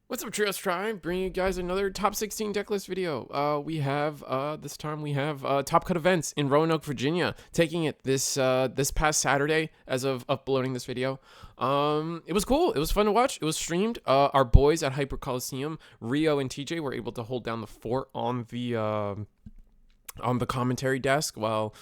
What's up, Trios Tribe? Bringing you guys another top 16 decklist video. This time we have Top Cut events in Roanoke, Virginia, taking it this past Saturday as of uploading this video. It was cool. It was fun to watch. It was streamed. Our boys at Hyper Coliseum, Rio and TJ, were able to hold down the fort on the commentary desk while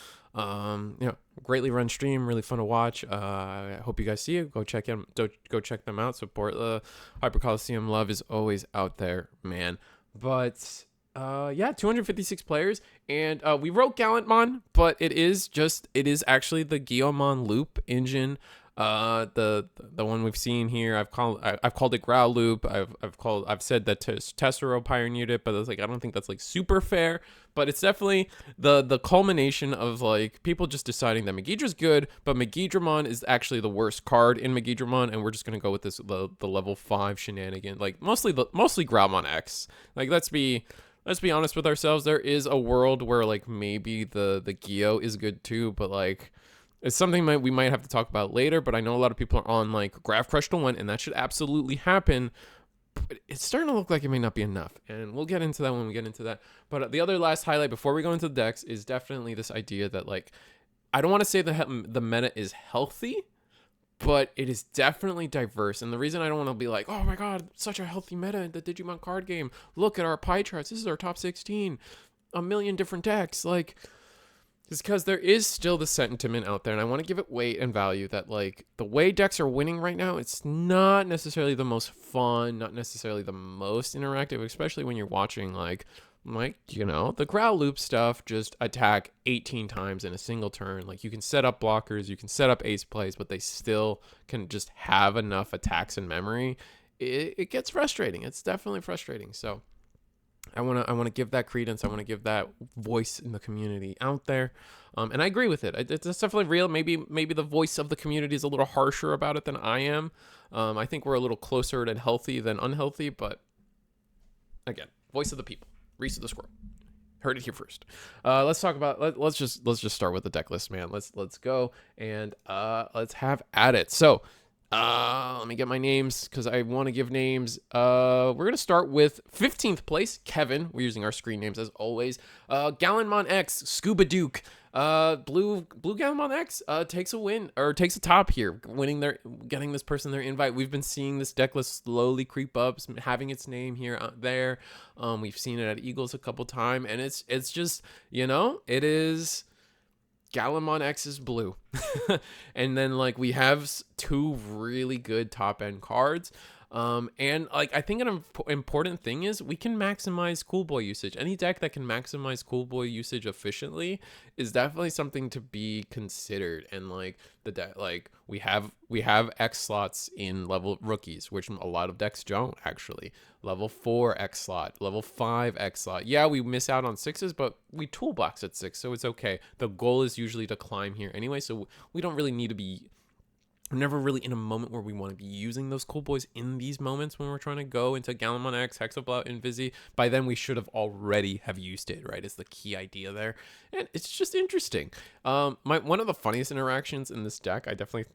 greatly run stream, really fun to watch. I hope you guys see it. Go check them out. Support the Hyper Coliseum. Love is always out there, man. But 256 players, and we wrote Galacti, but it is actually the Gammon loop engine. The one we've seen here, I've called it Growl Loop. I've said that Tessero pioneered it, but I was like, I don't think that's like super fair. But it's definitely the culmination of like people just deciding that Magidra's good, but Magidramon is actually the worst card in Magidramon, and we're just gonna go with this the level 5 shenanigan, like mostly Growlmon X. Like let's be honest with ourselves. There is a world where like maybe the Geo is good too, but like it's something we might have to talk about later. But I know a lot of people are on like Graph Crush to 1, and that should absolutely happen. But it's starting to look like it may not be enough, and we'll get into that when we get into that. But the other last highlight before we go into the decks is definitely this idea that like I don't want to say the meta is healthy, but it is definitely diverse. And the reason I don't want to be like, oh my god, such a healthy meta in the Digimon card game, look at our pie charts, this is our top 16, a million different decks, like, it's because there is still the sentiment out there, and I want to give it weight and value that like the way decks are winning right now, it's not necessarily the most fun, not necessarily the most interactive, especially when you're watching like the Growl Loop stuff just attack 18 times in a single turn. Like you can set up blockers, you can set up ace plays, but they still can just have enough attacks in memory. It gets frustrating. It's definitely frustrating. So I want to give that credence. I want to give that voice in the community out there. And I agree with it. It's definitely real. Maybe the voice of the community is a little harsher about it than I am. I think we're a little closer to healthy than unhealthy, but again, voice of the people. Risu the Squirrel. Heard it here first. Let's talk about let's just start with the deck list, man. Let's go and let's have at it. So let me get my names because I want to give names. We're gonna start with 15th place, Kevin. We're using our screen names as always. Galacti X, Scuba Duke. Blue Gammon X takes a win, or takes a top here, getting this person their invite. We've been seeing this deck list slowly creep up, having its name here, there. We've seen it at Eagles a couple times, and it's just, it is Galacti X is blue. And then like we have two really good top end cards. And like I think an important thing is we can maximize Cool Boy usage. Any deck that can maximize Cool Boy usage efficiently is definitely something to be considered. And like the deck, like we have X slots in level rookies, which a lot of decks don't actually. Level 4 X slot, level 5 X slot. Yeah, we miss out on 6s, but we toolbox at 6, so it's okay. The goal is usually to climb here anyway, so we don't really need to be. I'm never really in a moment where we want to be using those Cool Boys in these moments when we're trying to go into Galacti X, Hexablout, and Visi. By then, we should have already have used it, right? Is the key idea there. And it's just interesting. One of the funniest interactions in this deck, I definitely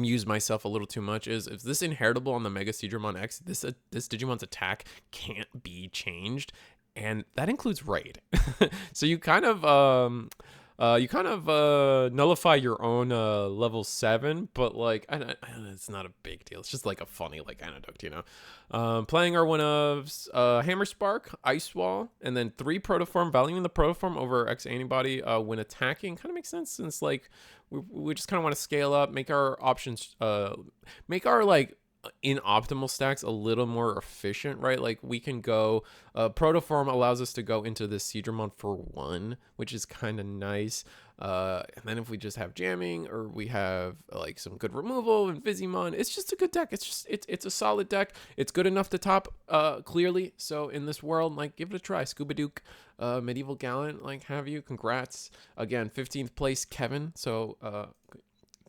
used myself a little too much, is if this inheritable on the Mega Seedramon X, this Digimon's attack can't be changed. And that includes Raid. So you kind of nullify your own level 7, but like it's not a big deal. It's just like a funny like anecdote, playing our one of Hammer Spark, Ice Wall, and then 3 Protoform, valuing the Protoform over X antibody when attacking kind of makes sense, since like we just kind of want to scale up, make our options, make our like in optimal stacks a little more efficient, right? Like we can go Protoform allows us to go into this Seedramon for 1, which is kind of nice. And then if we just have jamming, or we have like some good removal and Vizimon, it's just a good deck. It's a solid deck. It's good enough to top clearly. So in this world, like give it a try. Scuba Duke, Medieval Gallant, like have you. Congrats again, 15th place, Kevin. So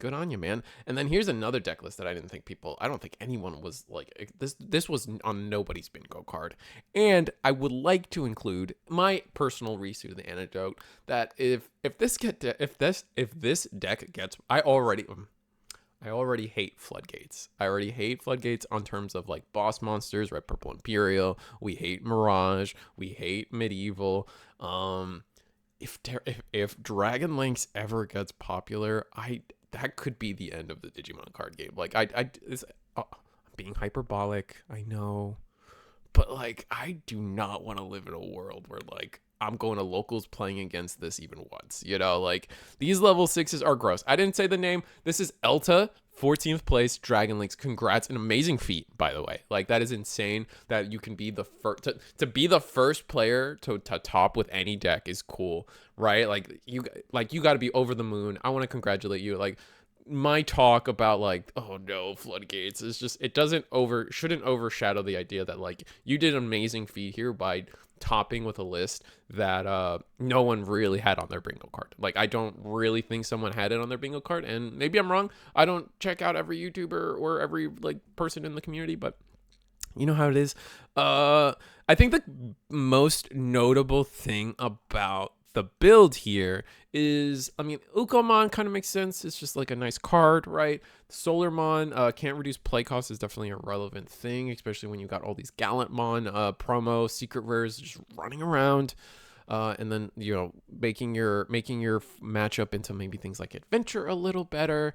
good on you, man. And then here's another deck list that I don't think anyone was like, this was on nobody's bingo card. And I would like to include my personal Risu, the anecdote, that if this deck gets, I already hate floodgates. I already hate floodgates on terms of like boss monsters, Red Purple Imperial. We hate Mirage. We hate Medieval. If Dragon Links ever gets popular, that could be the end of the Digimon card game. Like I'm being hyperbolic, I know, but like I do not want to live in a world where like I'm going to locals playing against this even once. You know, like these level 6s are gross. I didn't say the name. This is Elta, 14th place, Dragon Links. Congrats, an amazing feat, by the way. Like that is insane that you can be the first to be the first player to top with any deck is cool, right? Like you got to be over the moon. I want to congratulate you. Like my talk about like, oh no, floodgates is just, it shouldn't overshadow the idea that like you did an amazing feat here by topping with a list that no one really had on their bingo card. Like I don't really think someone had it on their bingo card, and maybe I'm wrong. I don't check out every YouTuber or every like person in the community, but you know how it is. I think the most notable thing about the build here is, I mean, Ukomon kind of makes sense. It's just like a nice card, right? Solarmon can't reduce play cost is definitely a relevant thing, especially when you got all these Gallantmon promo secret rares just running around. And then, you know, making your matchup into maybe things like Adventure a little better,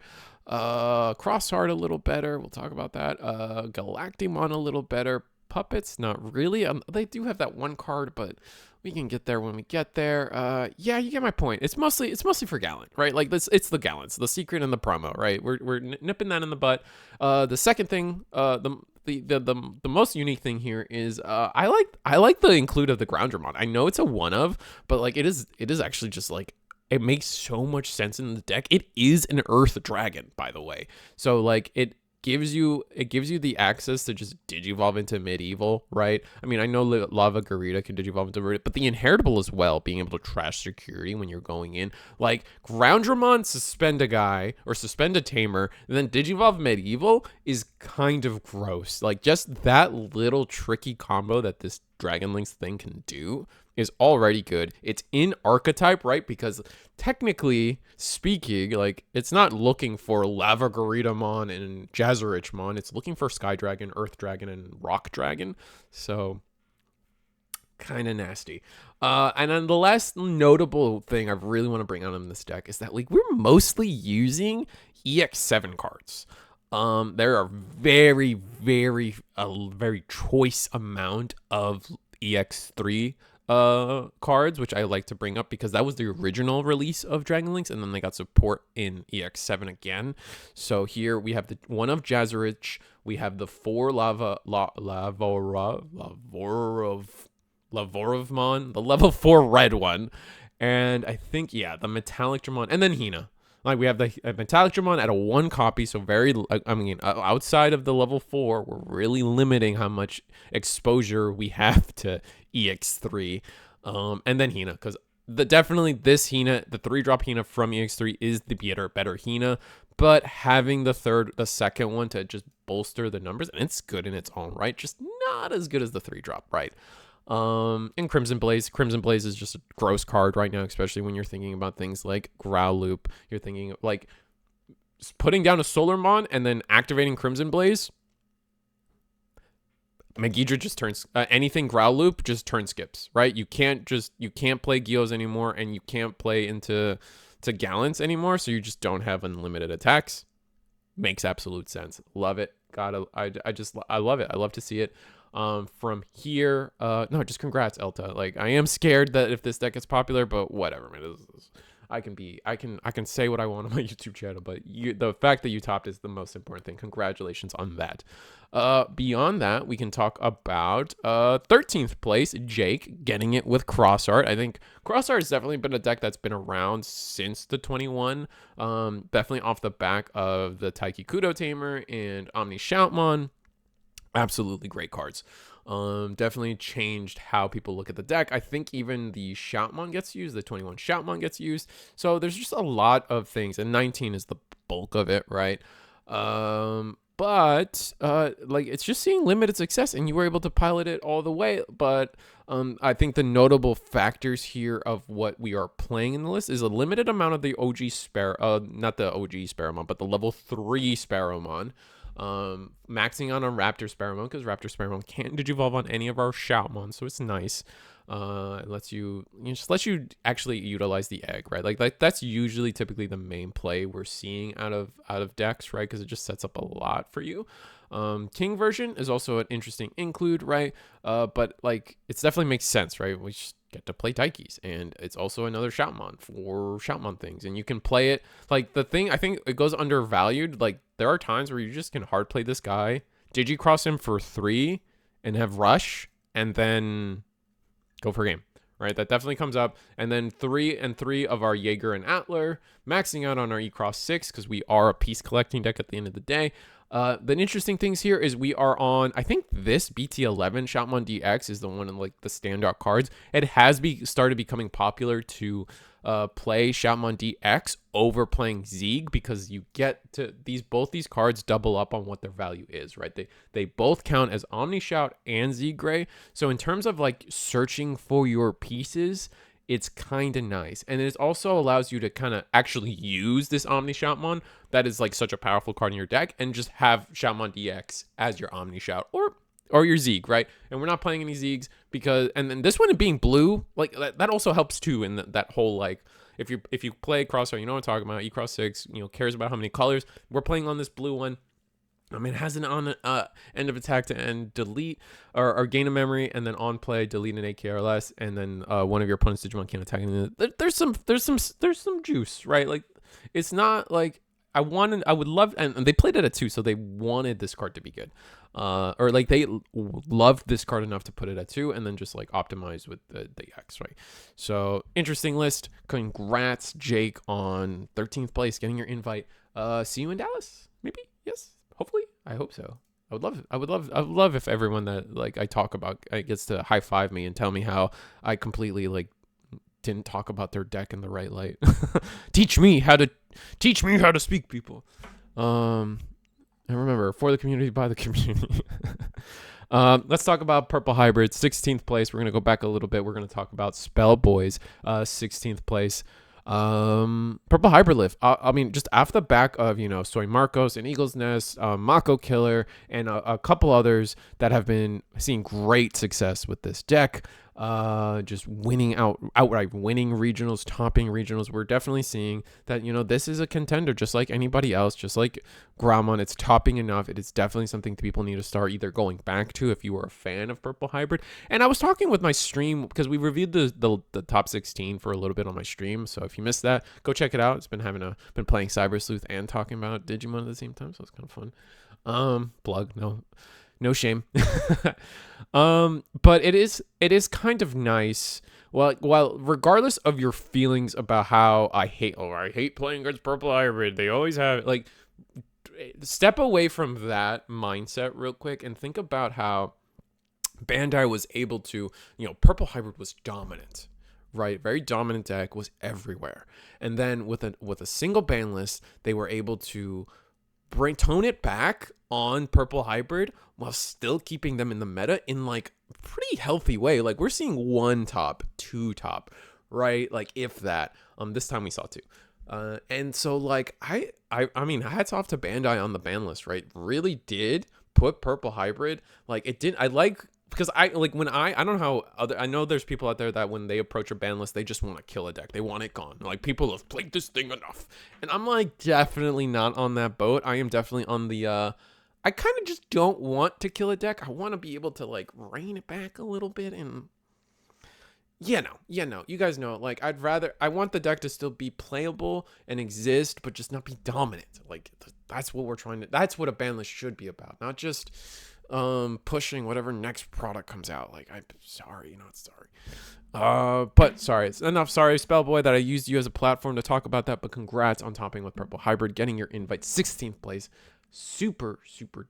Crossart a little better. We'll talk about that. Galactimon a little better. Puppets, not really. They do have that one card, but we can get there when we get there. Yeah, you get my point. It's mostly for Gallant, right? Like this, it's the Gallants, the secret and the promo, right? We're nipping that in the butt. The second thing, the most unique thing here is I like the include of the Groundramon. I know it's a one of, but like it is actually just like, it makes so much sense in the deck. It is an Earth Dragon, by the way. So like it gives you the access to just digivolve into Medieval, right? I mean, I know Lava Garita can digivolve into Root, but the inheritable as well, being able to trash security when you're going in. Like Groundramon, suspend a guy or suspend a tamer, and then digivolve Medieval is kind of gross. Like just that little tricky combo that this Dragon Links thing can do is already good. It's in archetype, right? Because technically speaking, like it's not looking for Lava Garitamon and Jazzerichmon. It's looking for Sky Dragon, Earth Dragon, and Rock Dragon. So kind of nasty. And then the last notable thing I really want to bring out in this deck is that like we're mostly using EX7 cards. There are very choice amount of EX3 cards, which I like to bring up because that was the original release of Dragon Links, and then they got support in EX7 again. So here we have the one of Jazzerich, we have the 4 Lavorovmon, the level 4 red one, and I think, yeah, the Metallic Dramon, and then Hina. Like we have the Metallic Dramon at a 1 copy, so outside of the level 4, we're really limiting how much exposure we have to EX3, and then Hina, because definitely this Hina, the 3-drop Hina from EX3 is the better Hina, but having the second one to just bolster the numbers, and it's good in its own right, just not as good as the 3-drop, right? And Crimson Blaze is just a gross card right now, especially when you're thinking about things like Growloop. You're thinking like putting down a Solarmon and then activating Crimson Blaze. Megidra just turns anything Growloop just turn skips, right? You can't play Gios anymore, and you can't play into Gallants anymore, so you just don't have unlimited attacks. Makes absolute sense. Love it. I love it. I love to see it. From here, no, just congrats, Elta. Like I am scared that if this deck gets popular, but whatever, man. I can say what I want on my YouTube channel, but the fact that you topped is the most important thing. Congratulations on that. Beyond that, we can talk about 13th place, Jake, getting it with Crossart. I think Crossart has definitely been a deck that's been around since the 21. Definitely off the back of the Taiki Kudo Tamer and Omni Shoutmon. Absolutely great cards. Definitely changed how people look at the deck. I think even the Shoutmon gets used, the 21 Shoutmon gets used. So there's just a lot of things, and 19 is the bulk of it, right? but like it's just seeing limited success, and you were able to pilot it all the way. But I think the notable factors here of what we are playing in the list is a limited amount of the OG Sparrow, not the OG Sparrowmon, but the level 3 Sparrowmon. Maxing out on Raptor Sparrowmon, because Raptor Sparrowmon can't digivolve on any of our Shoutmon, so it's nice. It lets you actually utilize the egg, right? Like that's usually typically the main play we're seeing out of decks, right? Because it just sets up a lot for you. King version is also an interesting include, right? But like it definitely makes sense, right? We just get to play Taikis, and it's also another Shoutmon for Shoutmon things, and you can play it. Like the thing, I think it goes undervalued. Like there are times where you just can hard play this guy, Digicross him for 3, and have Rush, and then go for game, right? That definitely comes up. And then 3 and 3 of our Jaeger and Atler, maxing out on our EX06 because we are a piece collecting deck at the end of the day. The interesting things here is we are on, I think this BT11 Shoutmon DX is the one of like the standout cards. It has started becoming popular to play Shoutmon DX over playing Zeeg, because you get to both these cards double up on what their value is, right? They both count as Omni Shout and Zeeg Gray. So in terms of like searching for your pieces, it's kind of nice. And it also allows you to kind of actually use this Omni Shoutmon that is like such a powerful card in your deck, and just have Shoutmon DX as your Omni Shout or your Zeeg, right? And we're not playing any Zeegs because, and then this one being blue, like that also helps too in that whole, like, if you play Crossart, you know what I'm talking about. EX6, cares about how many colors. We're playing on this blue one. I mean, it has an on end of attack to end delete or gain a memory, and then on play delete an AKRLS, and then one of your opponent's Digimon can't attack. There's some juice, right? Like it's not like I would love, and they played it at 2, so they wanted this card to be good, or like they loved this card enough to put it at 2, and then just like optimize with the X, right? So interesting list. Congrats, Jake, on 13th place, getting your invite. See you in Dallas, maybe. Yes. Hopefully, I hope so. I would love if everyone that like I talk about gets to high five me and tell me how I completely like didn't talk about their deck in the right light. Teach me how to speak, people. And remember, for the community, by the community. Let's talk about Purple Hybrid, 16th place. We're gonna go back a little bit. We're gonna talk about Spell Boys, 16th place. Purple Hybrid Lift. I mean, just off the back of, Soy Marcos and Eagle's Nest, Mako Killer, and a couple others that have been seeing great success with this deck. Just outright winning regionals, topping regionals. We're definitely seeing that, this is a contender just like anybody else, just like Gammon. It's topping enough. It is definitely something people need to start either going back to if you were a fan of Purple Hybrid. And I was talking with my stream because we reviewed the top 16 for a little bit on my stream. So if you missed that, go check it out. It's been been playing Cyber Sleuth and talking about Digimon at the same time, so it's kind of fun. Plug, no shame. But it is kind of nice. Well, regardless of your feelings about how I hate playing against Purple Hybrid, they always have it, like, step away from that mindset real quick and think about how Bandai was able to, Purple Hybrid was dominant, right? Very dominant deck, was everywhere. And then with a single ban list, they were able to tone it back on Purple Hybrid while still keeping them in the meta in like pretty healthy way. Like we're seeing 1 top, 2 top, right? Like if that. This time we saw 2. And so like I mean, hats off to Bandai on the ban list, right? Really did put Purple Hybrid, like it didn't. I like, because I like when I don't know how I know there's people out there that when they approach a ban list, they just want to kill a deck. They want it gone. Like, people have played this thing enough. And I'm like definitely not on that boat. I am definitely on the I kind of just don't want to kill a deck. I want to be able to like rein it back a little bit, and you guys know, like I want the deck to still be playable and exist, but just not be dominant. Like that's what that's what a ban list should be about, not just pushing whatever next product comes out. Like, I'm sorry, not sorry. But sorry, it's enough. Sorry, Spellboy, that I used you as a platform to talk about that. But congrats on topping with Purple Hybrid, getting your invite, 16th place. Super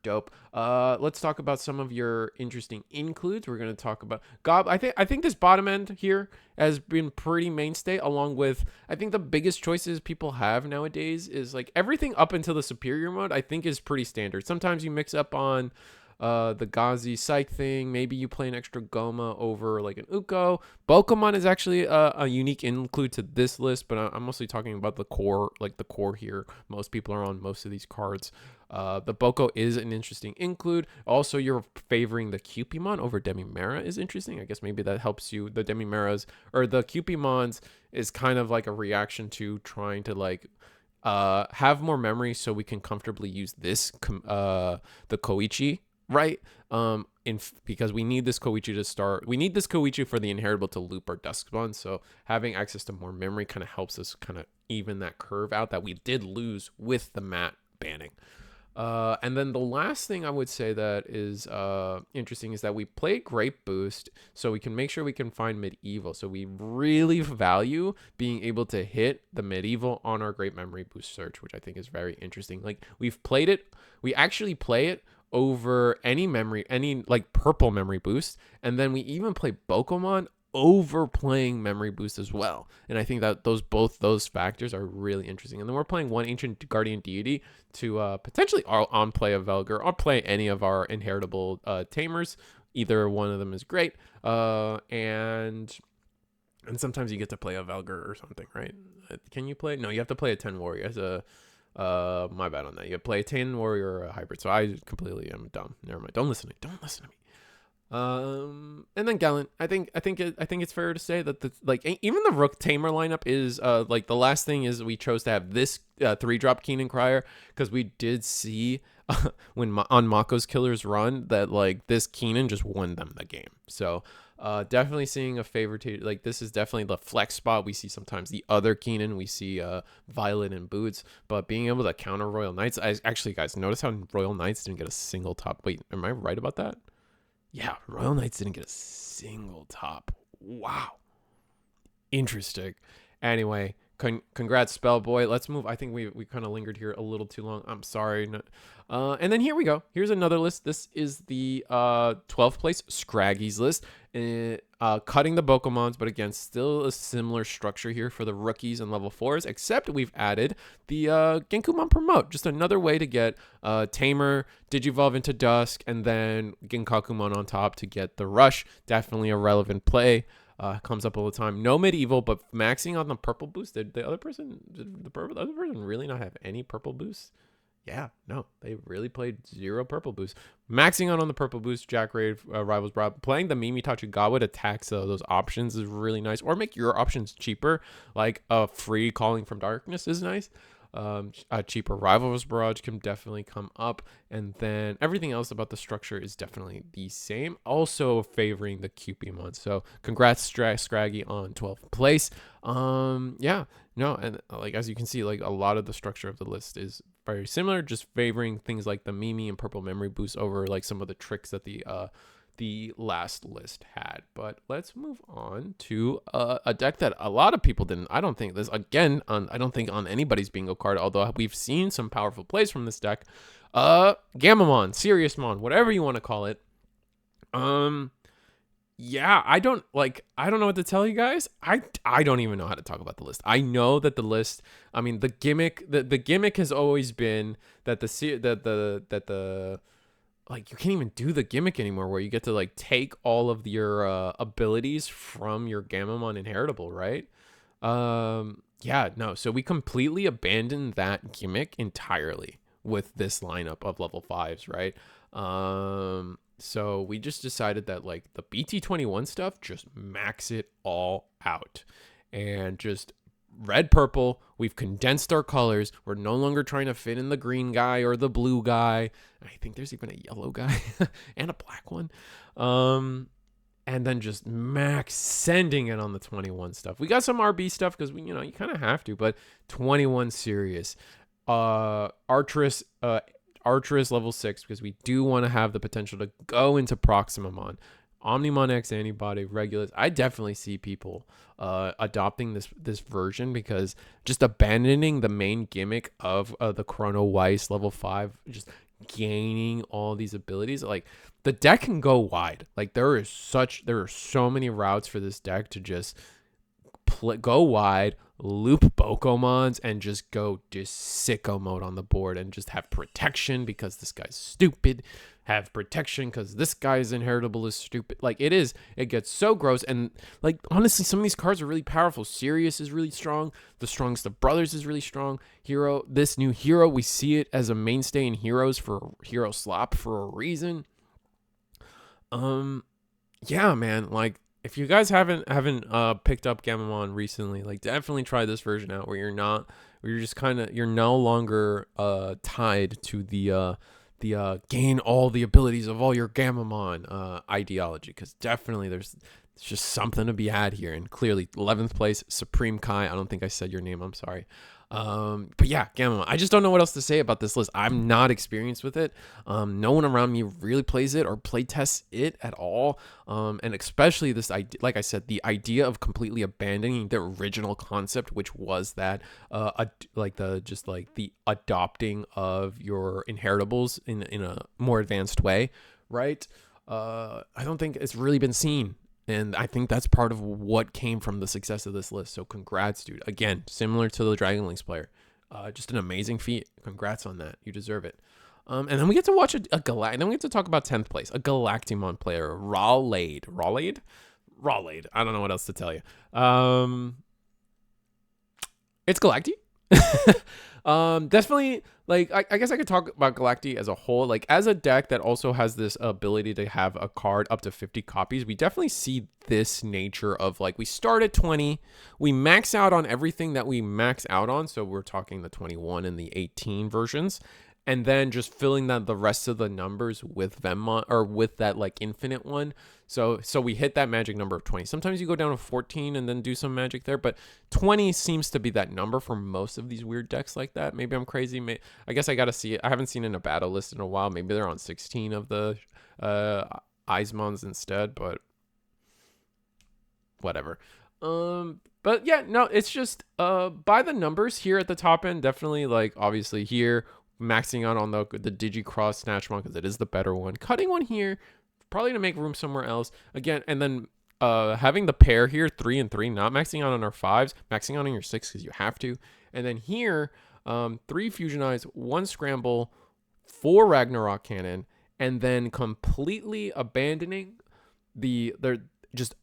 dope. Let's talk about some of your interesting includes. We're going to talk about Gob. I think this bottom end here has been pretty mainstay, along with I think the biggest choices people have nowadays is like everything up until the superior mode I think is pretty standard. Sometimes you mix up on the Gazi Psych thing. Maybe you play an extra Goma over like an Uko. Bokomon is actually a unique include to this list, but I'm mostly talking about the core, like the core here. Most people are on most of these cards. The Boko is an interesting include. Also, you're favoring the Cupimon over Demimera is interesting. I guess maybe that helps you. The Demimeras or the Cupimons is kind of like a reaction to trying to like have more memory so we can comfortably use this the Koichi, right? Because we need this Koichi to start. We need this Koichi for the inheritable to loop our Duskmon. So having access to more memory kind of helps us kind of even that curve out that we did lose with the mat banning. And then the last thing I would say that is interesting is that we play Great Boost so we can make sure we can find Medieval. So we really value being able to hit the Medieval on our Great Memory Boost search, which I think is very interesting. Like we've played it. We actually play it over any like purple memory boost. And then we even play Bokomon over playing memory boost as well. And I think that both those factors are really interesting. And then we're playing one ancient guardian deity to potentially on play a Velgar or play any of our inheritable tamers. Either one of them is great. And sometimes you get to play a Velgar or something, right? Can you play? No, you have to play a 10 warrior as a my bad on that. You play a 10 warrior or a hybrid. So I completely am dumb. Never mind. Don't listen to me. And then Gallant. I think it's fair to say that even the Rook Tamer lineup is like the last thing is we chose to have this 3-drop Keenan Crier because we did see when on Mako's Killer's run that like this Keenan just won them the game. So definitely seeing a favor to like this is definitely the flex spot. We see sometimes the other Keenan, we see Violet and Boots, but being able to counter Royal Knights. Actually, guys, notice how Royal Knights didn't get a single top. Wait, am I right about that? Yeah, Royal Knights didn't get a single top. Wow. Interesting. Anyway, congrats, Spellboy. Let's move. I think we kind of lingered here a little too long. I'm sorry. And then here we go. Here's another list. This is the 12th place Scraggy's list. Cutting the Bokomons, but again, still a similar structure here for the rookies and level 4s, except we've added the Genkumon Promote. Just another way to get Tamer, Digivolve into Dusk, and then Genkakumon on top to get the Rush. Definitely a relevant play. Comes up all the time. No Medieval, but maxing on the purple boost. Did the other person really not have any purple boosts? Yeah, no, they really played 0 purple boost. Maxing out on the purple boost, Jack Raid, Rivals Broad. Playing the Mimi Tachigawa to tax those options is really nice. Or make your options cheaper, like a free Calling from Darkness is nice. A cheaper Rivals Barrage can definitely come up. And then everything else about the structure is definitely the same. Also favoring the Cupimon. So congrats, Scraggy, on 12th place. Yeah, no, and like as you can see, like a lot of the structure of the list is very similar, just favoring things like the Mimi and purple memory boost over like some of the tricks that the last list had. But let's move on to a deck that a lot of people didn't. I don't think this again I don't think on anybody's bingo card, although we've seen some powerful plays from this deck. Gammon, Siriusmon, whatever you want to call it. Yeah, I don't know what to tell you guys. I don't even know how to talk about the list. I know that the list, I mean, the gimmick has always been that the like you can't even do the gimmick anymore where you get to like take all of your abilities from your Gammon inheritable, right? Yeah, no. So we completely abandoned that gimmick entirely with this lineup of level 5s, right? So we just decided that like the BT21 stuff, just max it all out and just red, purple. We've condensed our colors. We're no longer trying to fit in the green guy or the blue guy. I think there's even a yellow guy and a black one. And then just max sending it on the 21 stuff. We got some RB stuff because we, you kind of have to, but 21 serious. Archerist level 6 because we do want to have the potential to go into Proximamon Omnimon X Antibody, Regulus. I definitely see people adopting this version, because just abandoning the main gimmick of the Chrono Weiss level 5, just gaining all these abilities. Like, the deck can go wide. Like, there are so many routes for this deck to just go wide, loop Bokomons, and just go sicko mode on the board, and just have protection because this guy's stupid, have protection because this guy's inheritable is stupid. Like, it gets so gross. And like, honestly, some of these cards are really powerful. Sirius is really strong. The Strongest of Brothers is really strong. This new hero, we see it as a mainstay in heroes for hero slop for a reason. Yeah, man, like, if you guys haven't picked up Gammon recently, like, definitely try this version out, where you're no longer tied to the gain all the abilities of all your Gammon ideology, because definitely there's just something to be had here. And clearly 11th place, Supreme Kai. I don't think I said your name, I'm sorry. But yeah, Gammon, I just don't know what else to say about this list. I'm not experienced with it. No one around me really plays it or play tests it at all. And especially this idea, like I said, the idea of completely abandoning the original concept, which was that the adopting of your inheritables in a more advanced way, right? I don't think it's really been seen. And I think that's part of what came from the success of this list. So congrats, dude. Again, similar to the Dragon Links player. Just an amazing feat. Congrats on that. You deserve it. And then we get to watch a Galacti. Then we get to talk about 10th place. A Galactimon player. Rawlade. I don't know what else to tell you. It's Galacti. Definitely, like, I guess I could talk about Galacti as a whole. Like, as a deck that also has this ability to have a card up to 50 copies, we definitely see this nature of, like, we start at 20, we max out on everything that we max out on, so we're talking the 21 and the 18 versions, and then just filling the rest of the numbers with Venmon, or with that, like, infinite one. So we hit that magic number of 20. Sometimes you go down to 14 and then do some magic there, but 20 seems to be that number for most of these weird decks like that. Maybe I'm crazy. I guess I got to see it. I haven't seen it in a battle list in a while. Maybe they're on 16 of the Eismons instead, but whatever. But yeah, no, it's just by the numbers here at the top end, definitely, like, obviously here, maxing out on the Digi-Cross Snatchmon because it is the better one. Cutting one here, probably to make room somewhere else. Again, and then having the pair here, 3 and 3, not maxing out on our 5s, maxing out on your 6 because you have to. And then here, 3 Fusion Eyes, 1 Scramble, 4 Ragnarok Cannon, and then completely abandoning they're just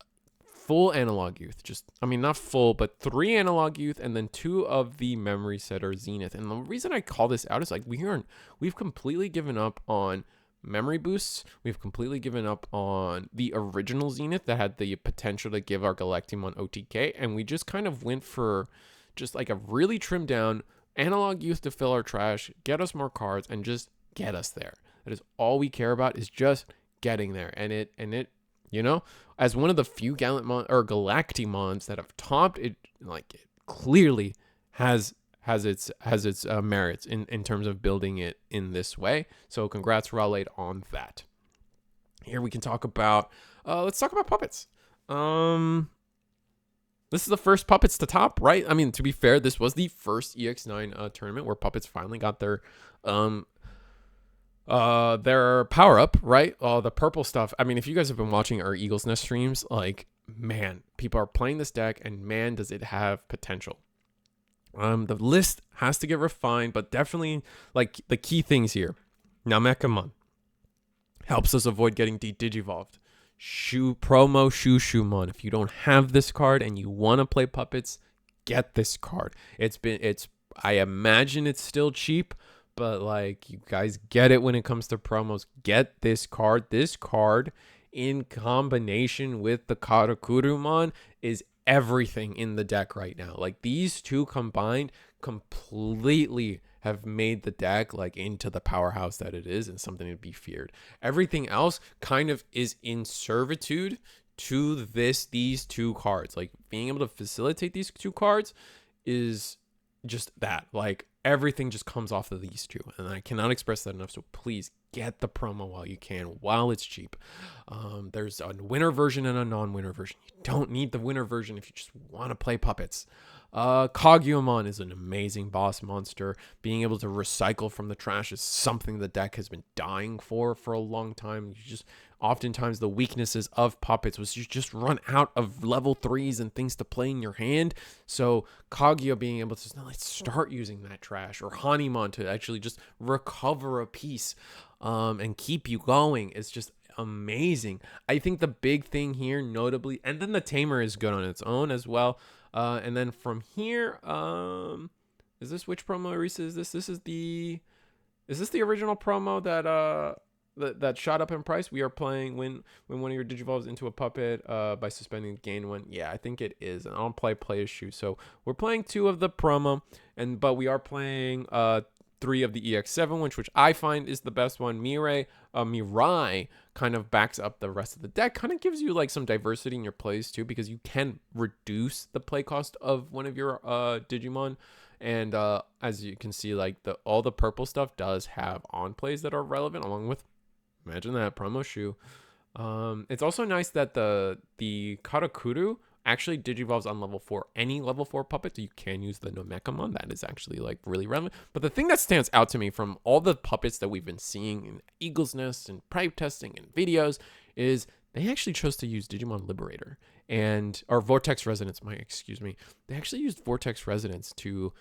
full Analog Youth. Not full, but 3 Analog Youth, and then 2 of the Memory Setter Zenith. And the reason I call this out is, like, we've completely given up on memory boosts. We've completely given up on the original Zenith that had the potential to give our Galactimon OTK, and we just kind of went for just like a really trimmed down Analog Youth to fill our trash, get us more cards, and just get us there. That is all we care about, is just getting there. And it as one of the few Galactimons that have topped it, like, it clearly has its merits in terms of building it in this way. So congrats, Rawlade, on that. Here we can talk about let's talk about puppets. This is the first puppets to top, right? I mean, to be fair, this was the first EX9 tournament where puppets finally got their power up, right? The purple stuff. I mean, if you guys have been watching our Eagles Nest streams, like, man, people are playing this deck, and man, does it have potential. The list has to get refined, but definitely, like, the key things here. Namekamon helps us avoid getting Digivolved. Promo Shushumonn. If you don't have this card and you want to play puppets, get this card. I imagine it's still cheap, but, like, you guys get it when it comes to promos. Get this card. This card, in combination with the Karakurumon, is everything in the deck right now. Like, these two combined completely have made the deck, like, into the powerhouse that it is, and something to be feared. Everything else kind of is in servitude to these two cards. Like, being able to facilitate these two cards is just that. Like, everything just comes off of these two, and I cannot express that enough. So please get the promo while you can, while it's cheap. There's a winner version and a non-winner version. You don't need the winner version if you just want to play puppets. Kagumon is an amazing boss monster. Being able to recycle from the trash is something the deck has been dying for a long time. You just oftentimes the weaknesses of puppets was you just run out of level 3s and things to play in your hand. So Kaguya being able to start using that trash, or Hanimon to actually just recover a piece and keep you going is just amazing. I think the big thing here notably, and then the Tamer is good on its own as well. And then from here, is this which promo, Risu? Is this the original promo that shot up in price? We are playing when one of your Digivolves into a puppet by suspending the gain one. Yeah, I think it is. And I'll play issue. So we're playing 2 of the promo, but we are playing 3 of the EX7, which I find is the best one. Mirai kind of backs up the rest of the deck, kind of gives you like some diversity in your plays too, because you can reduce the play cost of one of your Digimon. And as you can see, like all the purple stuff does have on plays that are relevant, along with, imagine that, promo shoe. It's also nice that the Karakuru actually digivolves on level 4. Any level 4 puppet, you can use the Nomekamon. That is actually like really relevant. But the thing that stands out to me from all the puppets that we've been seeing in Eagle's Nest and pipe testing and videos is they actually chose to use Digimon Liberator or Vortex Resonance. They actually used Vortex Resonance to,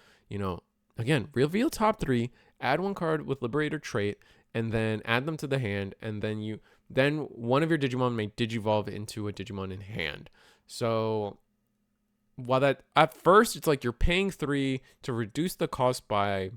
again, reveal top 3, add 1 card with Liberator trait, and then add them to the hand, and then one of your Digimon may digivolve into a Digimon in hand. So while that at first it's like you're paying 3 to reduce the cost by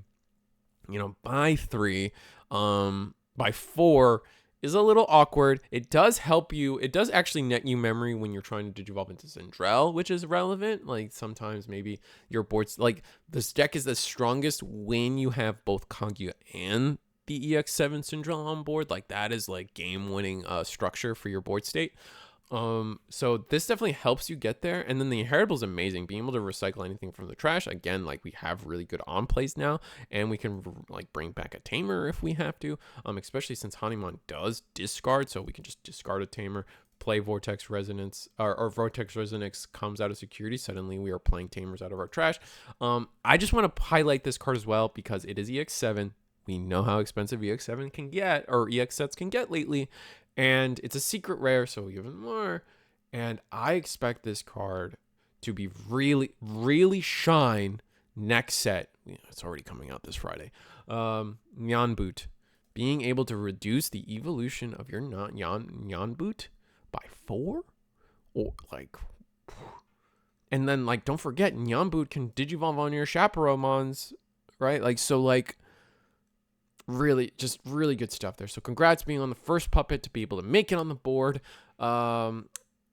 3, by 4 is a little awkward. It does help you. It does actually net you memory when you're trying to digivolve into Zendrel, which is relevant. Like sometimes maybe your board's like this deck is the strongest when you have both Kaguya and the EX7 Zendrel on board. Like that is like game winning structure for your board state. So this definitely helps you get there. And then the Inheritable is amazing, being able to recycle anything from the trash. Again, like we have really good on plays now, and we can like bring back a Tamer if we have to, especially since Hanimon does discard, so we can just discard a Tamer, play Vortex Resonance, or Vortex Resonance comes out of security. Suddenly we are playing Tamers out of our trash. I just want to highlight this card as well because it is EX7. We know how expensive EX7 can get, or EX sets can get lately. And it's a secret rare, so even more. And I expect this card to be really, really shine next set. It's already coming out this Friday. Nyanboot. Being able to reduce the evolution of your Nyanboot by 4? Or like... And then, like, don't forget, Nyanboot can digivolve on your Chaperonemons, right? Like, so, like... Really, just really good stuff there. So congrats being on the first puppet to be able to make it on the board. Logan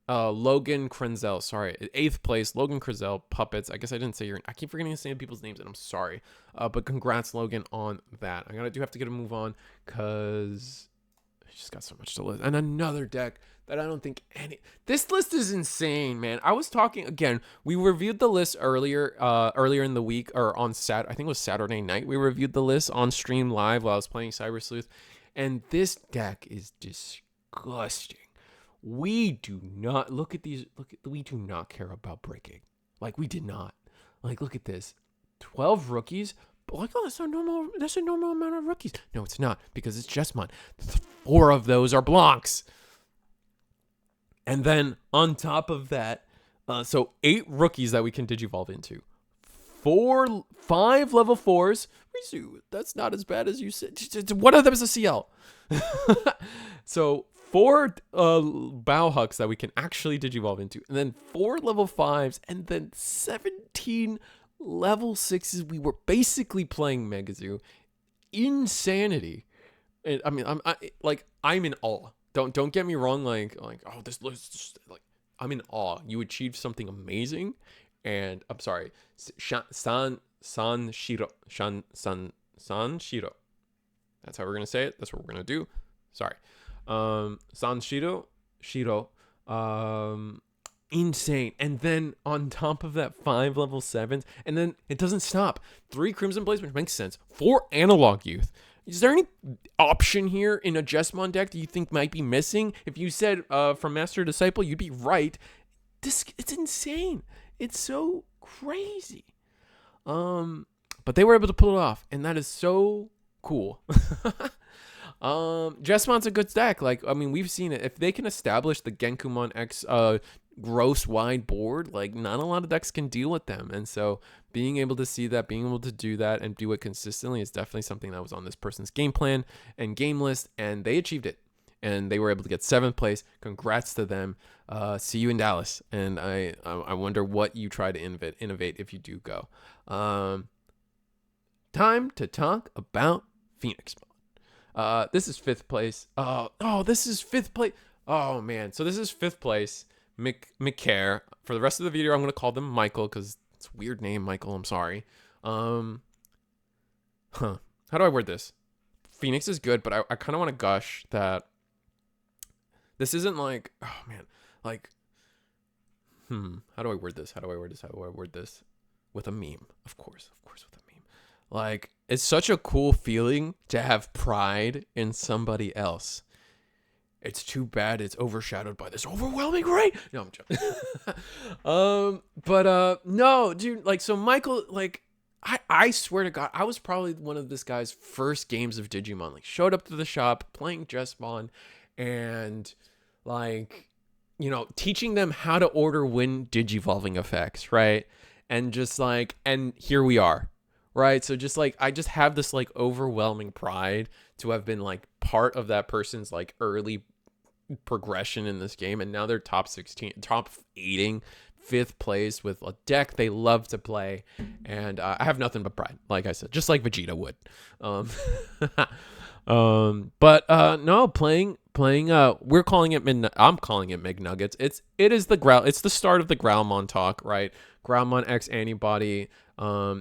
Krenzel, sorry, 8th place, Logan Krenzel puppets. I guess I didn't say I keep forgetting to say people's names, and I'm sorry. But congrats, Logan, on that. I do have to get a move on because I just got so much to list. And another deck that I don't think this list is insane, man. I was talking again. We reviewed the list earlier in the week, or on I think it was Saturday night. We reviewed the list on stream live while I was playing Cyber Sleuth, and this deck is disgusting. We do not look at these. We do not care about breaking. Like we did not. Like look at this, 12 rookies. But like, oh, that's a normal amount of rookies. No, it's not, because it's Jeson. 4 of those are Blancs. And then on top of that, so 8 rookies that we can digivolve into. 5 level 4s. Risu, that's not as bad as you said. One of them is a CL. So 4 Bauhucks that we can actually digivolve into. And then 4 level 5s. And then 17 level 6s. We were basically playing Megazoo. Insanity. And, I mean, I'm in awe. Don't get me wrong, like oh, this list just, like I'm in awe. You achieved something amazing, and I'm sorry, Sanshiro. That's how we're gonna say it. That's what we're gonna do. Sorry, Sanshiro, insane. And then on top of that, 5 level 7s, and then it doesn't stop. 3 Crimson Blaze, which makes sense. 4 Analog Youth. Is there any option here in a Jeson deck that you think might be missing? If you said from Master to Disciple, you'd be right. It's insane. It's so crazy. But they were able to pull it off, and that is so cool. Jesmon's a good deck. Like, I mean, we've seen it. If they can establish the Genkumon X gross wide board, like, not a lot of decks can deal with them. And so being able to see that, being able to do that and do it consistently is definitely something that was on this person's game plan and game list, and they achieved it. And they were able to get 7th place. Congrats to them. See you in Dallas. And I wonder what you try to innovate if you do go. Time to talk about Phoenixmon. This is 5th place. This is 5th place. Oh, man. So this is 5th place. McCare. For the rest of the video, I'm going to call them Michael because it's a weird name, Michael. I'm sorry. How do I word this? Phoenix is good, but I kind of want to gush that this isn't like, oh, man. Like, how do I word this? With a meme. Of course with a meme. Like, it's such a cool feeling to have pride in somebody else. It's too bad it's overshadowed by this overwhelming rate. No, I'm joking. No, dude, like, so Michael, like, I swear to God, I was probably one of this guy's first games of Digimon. Like, showed up to the shop playing Jeson and, like, you know, teaching them how to order win digivolving effects, right? And just like, and here we are, right? So just like, I just have this like overwhelming pride to have been like part of that person's like early progression in this game. And now they're top 8ing 5th place with a deck they love to play. And I have nothing but pride, like I said, just like Vegeta would. No, playing we're calling it I'm calling it McNuggets. It's the start of the Growlmon talk, right? Growlmon X antibody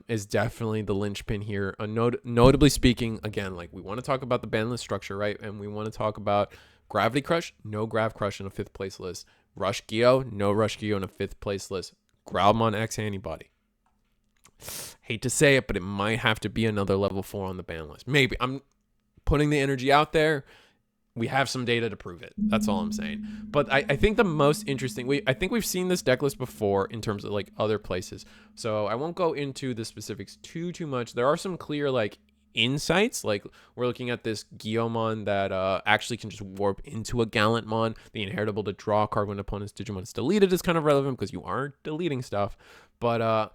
is definitely the linchpin here. Notably speaking, again, like, we want to talk about the ban list structure, right? And we want to talk about Gravity Crush, no Grav Crush in a 5th place list. Rush Geo, no Rush Geo in a 5th place list. Growlmon X antibody. Hate to say it, but it might have to be another level 4 on the ban list. Maybe. I'm putting the energy out there. We have some data to prove it. That's all I'm saying. But I think the most interesting, I think we've seen this deck list before in terms of like other places. So I won't go into the specifics too much. There are some clear like insights. Like, we're looking at this Guillaumon that actually can just warp into a Gallantmon. The inheritable to draw a card when opponent's Digimon is deleted is kind of relevant because you are deleting stuff. But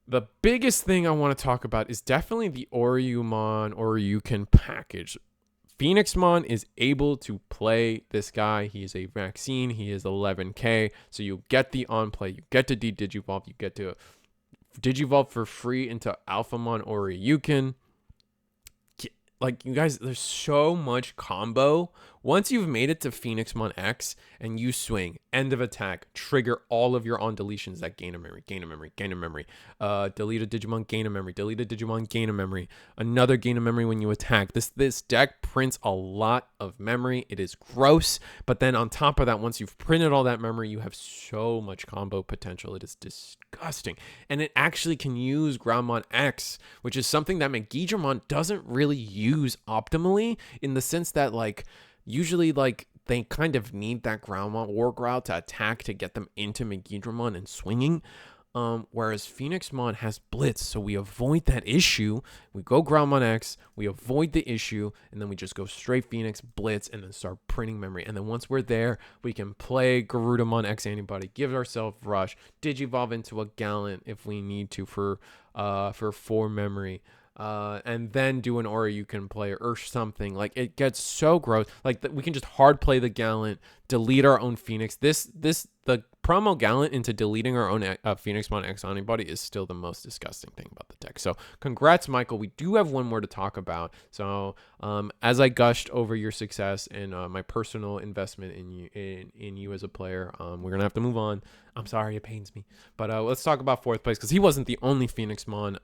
the biggest thing I want to talk about is definitely the Oryumon or Ryukin package. Phoenixmon is able to play this guy. He is a vaccine. He is 11k. So you get the on play. You get to Digivolve. You get to Digivolve for free into Alphamon or Ryukin. Like, you guys, there's so much combo. Once you've made it to Phoenixmon X and you swing, end of attack, trigger all of your on deletions that gain a memory. Delete a Digimon, gain a memory. Delete a Digimon, gain a memory. Another gain a memory when you attack. This deck prints a lot of memory. It is gross. But then on top of that, once you've printed all that memory, you have so much combo potential. It is disgusting. And it actually can use Growlmon X, which is something that Megidramon doesn't really use optimally, in the sense that, like, usually, like, they kind of need that Growlmon or Growl to attack to get them into Megidramon and swinging. Whereas Phoenixmon has Blitz, so we avoid that issue. We go Growlmon X, we avoid the issue, and then we just go straight Phoenix, Blitz, and then start printing memory. And then once we're there, we can play Garudamon X antibody, give ourselves Rush, Digivolve into a Gallant if we need to for 4 memory. And then do an Aura you can play or something. Like, it gets so gross. Like, we can just hard play the Gallant, delete our own Phoenix. The promo Gallant into deleting our own Phoenixmon X antibody is still the most disgusting thing about the deck. So congrats, Michael. We do have one more to talk about. So as I gushed over your success and my personal investment in you as a player, we're gonna have to move on. I'm sorry, it pains me. But let's talk about 4th place, because he wasn't the only Phoenixmon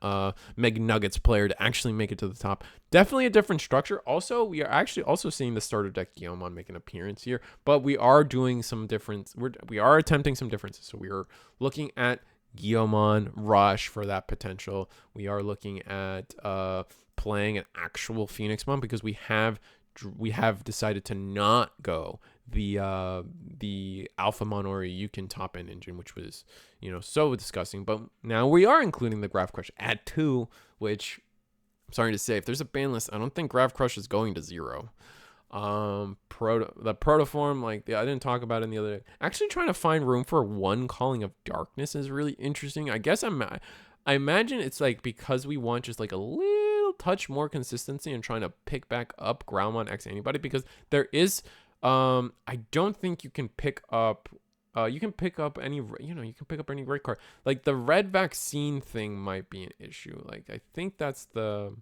McNuggets player to actually make it to the top. Definitely a different structure. Also, we are actually also seeing the starter deck Guillaumon make an appearance here, but we are doing some difference. We are attempting some differences. So we are looking at Guillaumon Rush for that potential. We are looking at playing an actual Phoenixmon, because we have decided to not go the Alphamon or you can top end engine, which was, you know, so disgusting. But now we are including the Graph Crush at 2, which I'm sorry to say, if there's a ban list, I don't think Graph Crush is going to 0. The protoform, like, I didn't talk about it in the other day. Actually trying to find room for 1 Calling of Darkness is really interesting. I guess I imagine it's like because we want just like a little touch more consistency and trying to pick back up Groundmon X Antibody, because there is I don't think you can pick up you can pick up any red card. Like the red vaccine thing might be an issue. Like I think that's the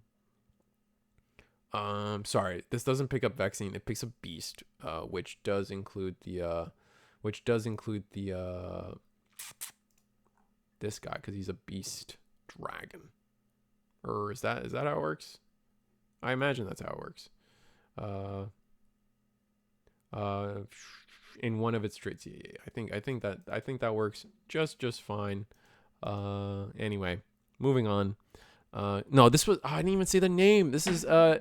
sorry, this doesn't pick up vaccine. It picks up beast, which does include the this guy, because he's a beast dragon. Or is that how it works? I imagine that's how it works. In one of its traits, yeah. I think that works just fine. Anyway, moving on. No, this was, I didn't even say the name. This is an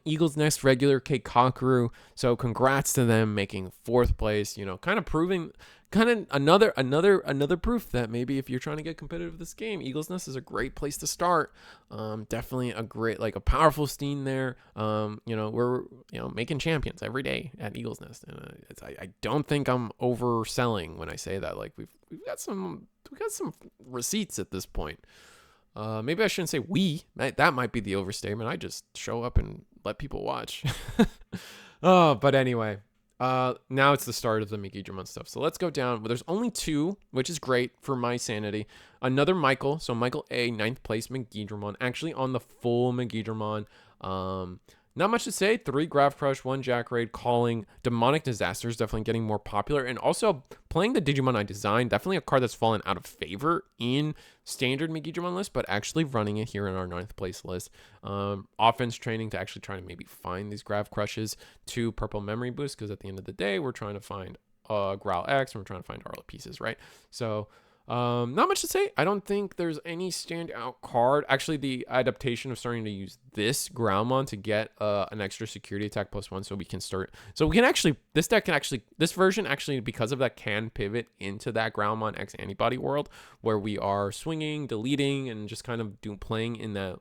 Eagle's Nest regular Keikaku. So congrats to them making 4th place. You know, kind of proving, another proof that maybe if you're trying to get competitive this game, Eagle's Nest is a great place to start. Definitely a great, like a powerful steam there. We're making champions every day at Eagle's Nest, and I don't think I'm overselling when I say that. Like we've got some receipts at this point. Maybe I shouldn't say we. That might be the overstatement. I just show up and let people watch. But anyway, now it's the start of the Megidramon stuff. So let's go down. Well, there's only 2, which is great for my sanity. Another Michael. So Michael A, 9th place Megidramon. Actually on the full Megidramon. Not much to say. 3 Graph Crush, 1 Jack Raid, Calling. Demonic Disaster is definitely getting more popular. And also playing the Digimon I designed, definitely a card that's fallen out of favor in standard Megidramon list, but actually running it here in our 9th place list. Offense training to actually try to maybe find these Graph Crushes to Purple Memory Boost, because at the end of the day, we're trying to find Growl X, and we're trying to find Arlo pieces, right? So not much to say. I don't think there's any standout card. Actually, the adaptation of starting to use this Groundmon to get an extra security attack +1, so we can start. So we can actually, this version actually, because of that, can pivot into that Groundmon X Antibody world where we are swinging, deleting, and just kind of playing in that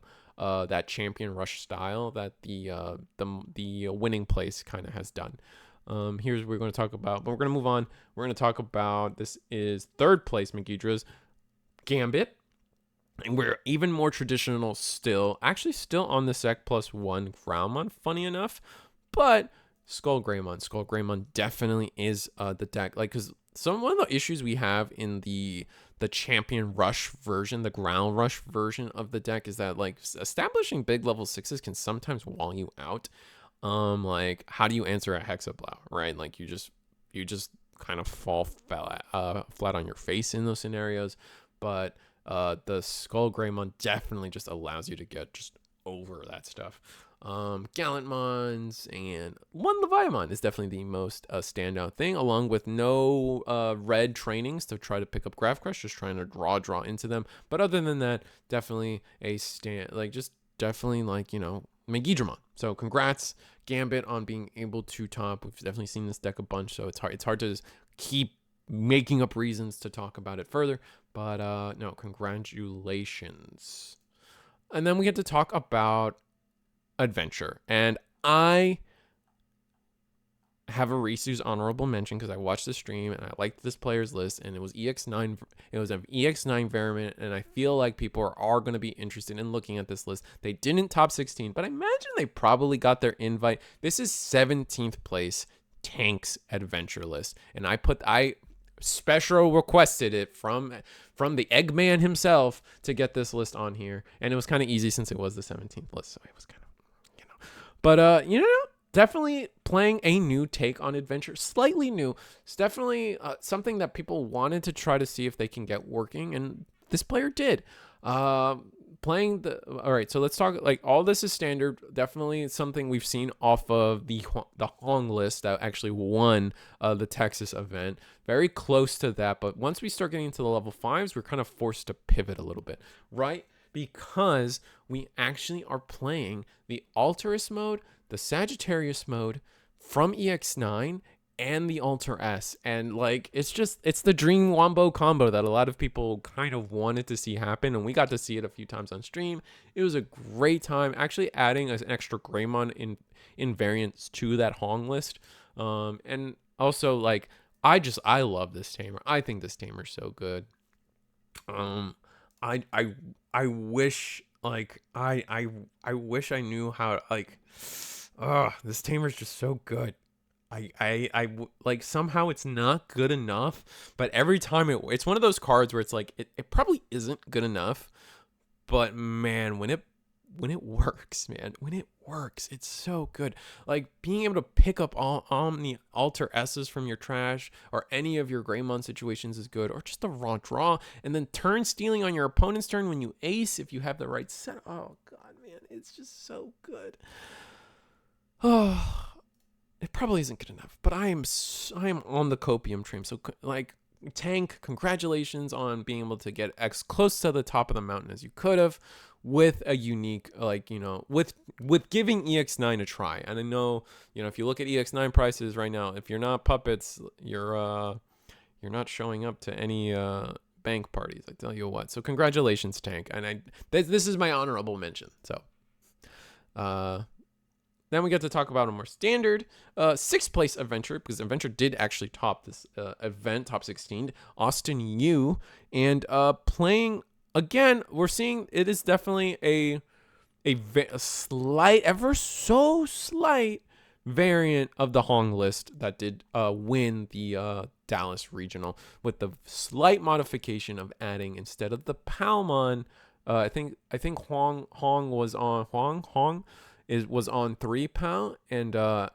champion rush style that the winning place kind of has done. Here's what we're going to talk about, but we're going to move on. We're going to talk about, this is 3rd place Megidra's Gambit, and we're even more traditional still, actually still on the Sec +1 Groundmon, funny enough, but Skull Greymon definitely is the deck, like, because one of the issues we have in the champion rush version, the ground rush version of the deck, is that like establishing big level 6s can sometimes wall you out. Like, how do you answer a Hexablow, right? Like you just kind of fall flat on your face in those scenarios. But the Skull Greymon definitely just allows you to get just over that stuff. Gallantmons and 1 Leviamon is definitely the most standout thing, along with no red trainings to try to pick up Graph Crush, just trying to draw into them. But other than that, definitely definitely Megidramon. So congrats Gambit on being able to top. We've definitely seen this deck a bunch, so it's hard to keep making up reasons to talk about it further. But no, congratulations. And then we get to talk about Adventure, and I have a Risu's honorable mention because I watched the stream and I liked this player's list, and it was EX9. It was an EX9 variant, and I feel like people are going to be interested in looking at this list. They didn't top 16, but I imagine they probably got their invite. This is 17th place Tank's Adventure list, and I special requested it from the Eggman himself to get this list on here, and it was kind of easy since it was the 17th list, so it was kind of, but definitely playing a new take on Adventure, slightly new. It's definitely something that people wanted to try to see if they can get working, and this player did. All right, so let's talk, like, all this is standard. Definitely something we've seen off of the Hong list that actually won the Texas event. Very close to that, but once we start getting into the level 5s, we're kind of forced to pivot a little bit, right? because we actually are playing the Alterus mode, the Sagittarius mode from EX9, and the Alter S. And like, it's the dream wombo combo that a lot of people kind of wanted to see happen, and we got to see it a few times on stream. It was a great time actually adding an extra Greymon in variants to that Hong list. And also, like, I love this tamer. I think this tamer's so good. I I I wish, like, I wish I knew how, like, this tamer's just so good. Like, somehow it's not good enough, but every time it's one of those cards where it's like it probably isn't good enough, but man, when it works, man, when it works, it's so good. Like, being able to pick up all the Alter S's from your trash or any of your Greymon situations is good, or just the raw draw, and then turn stealing on your opponent's turn when you ace if you have the right set. Oh god, man, it's just so good. Oh, it probably isn't good enough, but I am on the copium train. So, like, Tank, congratulations on being able to get X close to the top of the mountain as you could have, with a unique, like, with giving EX9 a try. And I know, if you look at EX9 prices right now, if you're not puppets, you're not showing up to any bank parties, I tell you what. So congratulations, Tank. And this is my honorable mention. So then we get to talk about a more standard 6th place adventure, because adventure did actually top this event, top 16, Austin Yu. And playing, again, we're seeing it is definitely a slight, ever so slight variant of the Hong list that did win the Dallas regional, with the slight modification of adding, instead of the Palmon, I think Hong was on 3 pound, and we're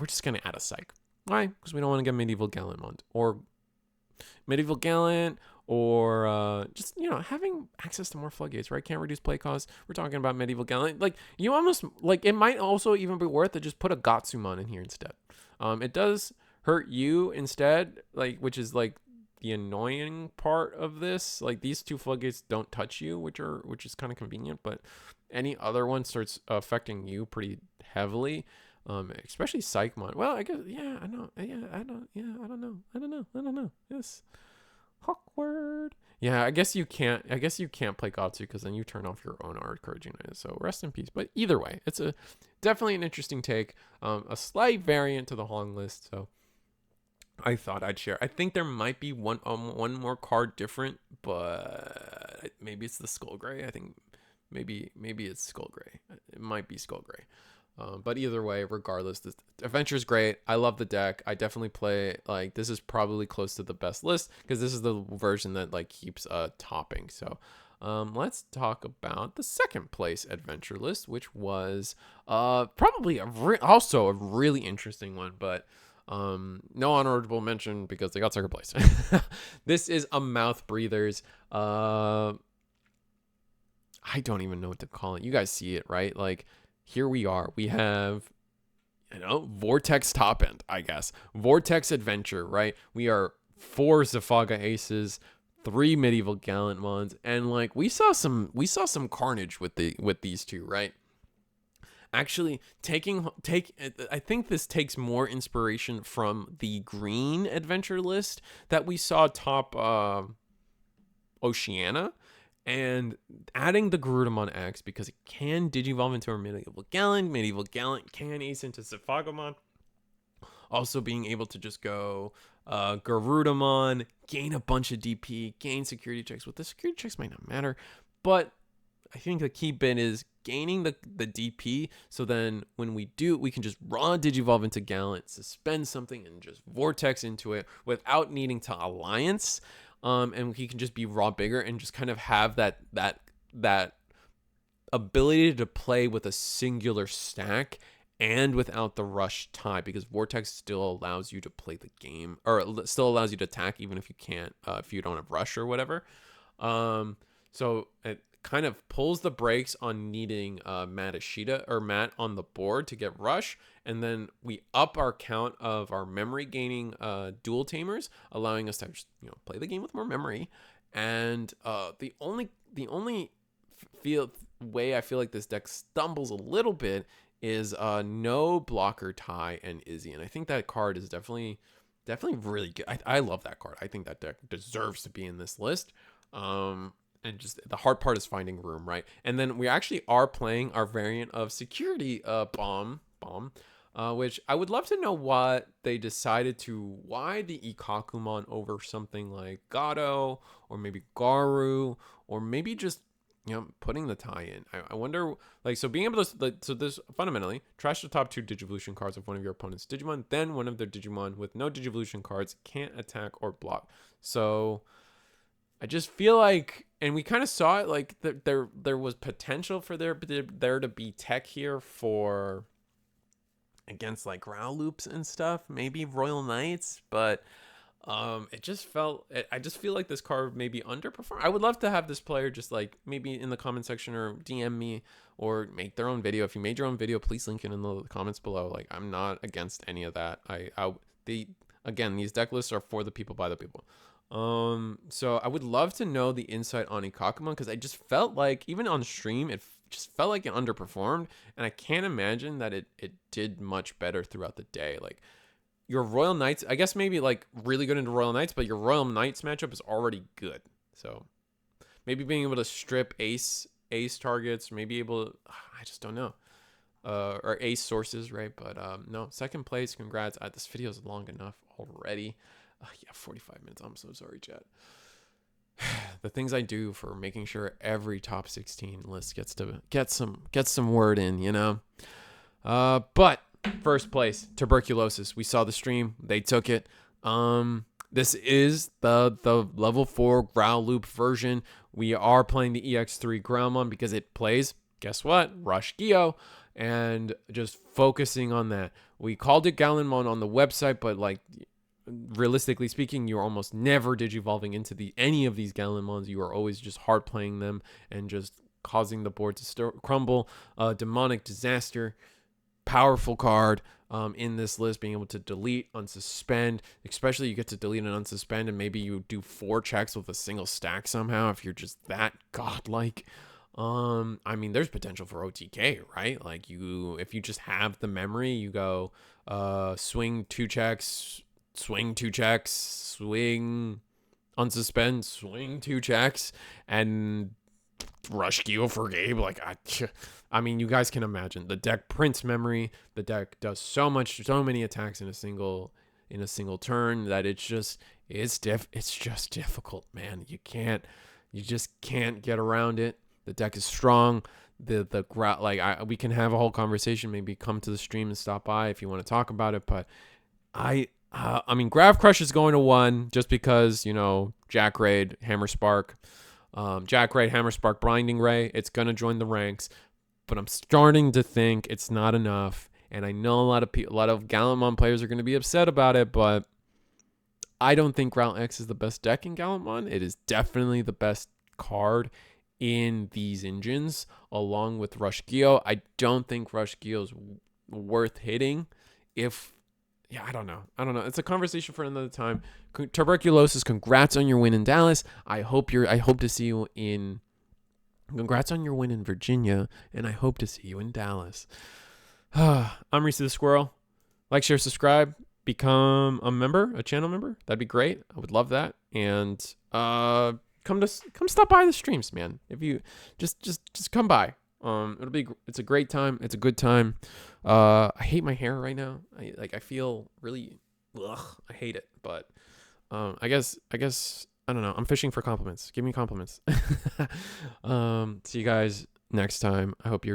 just gonna add a psych. Why? Because we don't want to get medieval gallant or just having access to more floodgates, right? Can't reduce play costs. We're talking about medieval gallant. Like, you almost, like, it might also even be worth to just put a Gatsumon in here instead. It does hurt you instead, like, which is like the annoying part of this. Like, these 2 floodgates don't touch you, which is kind of convenient, but any other one starts affecting you pretty heavily, especially Psychmon. Well, I guess, yeah, I know. Yeah, I don't know. Yes. Awkward. Yeah, I guess you can't play Gatsu, because then you turn off your own art encouraging it. So rest in peace. But either way, it's definitely an interesting take. A slight variant to the Hong list. So I thought I'd share. I think there might be one more card different, but maybe it's the Skull Gray. I think maybe it's Skull Gray. It might be Skull Gray. But either way, regardless, this adventure is great. I love the deck. I definitely play, like, this is probably close to the best list, because this is the version that, like, keeps topping. So let's talk about the 2nd place adventure list, which was probably also a really interesting one, but no honorable mention because they got 2nd place. This is a Mouth Breathers. I don't even know what to call it. You guys see it, right? Like, here we are. We have, Vortex top end, I guess. Vortex Adventure, right? We are 4 Zafaga Aces, 3 Medieval Gallant Mons, and, like, we saw some carnage with these 2, right? Actually, I think this takes more inspiration from the green adventure list that we saw top Oceania, and adding the Garudamon X, because it can digivolve into a Medieval Gallant. Medieval Gallant can ace into Safagamon. Also being able to just go Garudamon, gain a bunch of DP, gain security checks. With the security checks might not matter, but I think the key bit is gaining the DP, so then when we do, we can just raw digivolve into Gallant, suspend something, and just Vortex into it without needing to Alliance. And he can just be raw bigger and just kind of have that ability to play with a singular stack and without the rush tie, because Vortex still allows you to play the game, or still allows you to attack even if you can't, if you don't have rush or whatever. So it kind of pulls the brakes on needing Matt on the board to get rush, and then we up our count of our memory gaining dual tamers, allowing us to just, play the game with more memory. And the only way I feel like this deck stumbles a little bit is no blocker Ty and Izzy, and I think that card is definitely really good. I love that card. I think that deck deserves to be in this list. And just the hard part is finding room, right? And then we actually are playing our variant of security bomb, which I would love to know what they decided to, why the Ikakumon over something like Gato or maybe Garu, or maybe just, you know, putting the tie in. I wonder, like, so being able to, like, so this fundamentally trash the top 2 Digivolution cards of one of your opponent's Digimon, then one of their Digimon with no Digivolution cards can't attack or block. So I just feel like, and we kind of saw it, like there was potential for there to be tech here for against like ground loops and stuff, maybe Royal Knights, but it just felt, I just feel like this card maybe underperformed. I would love to have this player just like maybe in the comment section or DM me or make their own video. If you made your own video, please link it in the comments below. Like, I'm not against any of that. Again, these deck lists are for the people by the people. So I would love to know the insight on Ikakumon, because I just felt like even on stream it just felt like it underperformed, and I can't imagine that it did much better throughout the day. Like, your Royal Knights, I guess maybe like really good into Royal Knights, but your Royal Knights matchup is already good. So maybe being able to strip ace targets, maybe able to, I just don't know. Or ace sources, right? But no, second place, congrats. This video is long enough already. Yeah, 45 minutes. I'm so sorry, chat. The things I do for making sure every top 16 list gets to get some word in, you know. But first place, tuberculosis. We saw the stream. They took it. This is the level 4 ground loop version. We are playing the EX3 Groundmon because it plays, guess what? Rush Geo. And just focusing on that. We called it Galacti on the website, but like, realistically speaking, you're almost never digivolving into any of these Galacti. You are always just hard playing them and just causing the board to crumble. Demonic Disaster, powerful card in this list, being able to delete, unsuspend, especially you get to delete and unsuspend, and maybe you do 4 checks with a single stack somehow if you're just that godlike. I mean, there's potential for OTK, right? Like, if you just have the memory, you go swing 2 checks, swing 2 checks, swing, unsuspend, swing 2 checks, and rush Geo for Gabe. Like, I mean, you guys can imagine the deck prints memory. The deck does so many attacks in a single turn that it's just difficult, man. You just can't get around it. The deck is strong. We can have a whole conversation. Maybe come to the stream and stop by if you want to talk about it. But I mean, Grav Crush is going to 1 just because, you know, Jack Raid, Hammer Spark, Hammer Spark, Blinding Ray. It's going to join the ranks, but I'm starting to think it's not enough. And I know a lot of Galacti players are going to be upset about it, but I don't think Ground X is the best deck in Galacti. It is definitely the best card in these engines, along with Rush Geo. I don't think Rush Geo is worth hitting. I don't know. It's a conversation for another time. Tuberculosis, congrats on your win in Dallas. I hope to see you in. Congrats on your win in Virginia, and I hope to see you in Dallas. I'm Risu the Squirrel. Like, share, subscribe, become a channel member. That'd be great. I would love that. And come stop by the streams, man. If you just come by. It's a great time. It's a good time. I hate my hair right now. I feel really, I hate it. But I guess I don't know. I'm fishing for compliments. Give me compliments. See you guys next time. I hope you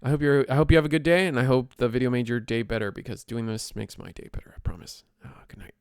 have a good day, and I hope the video made your day better, because doing this makes my day better. I promise. Good night.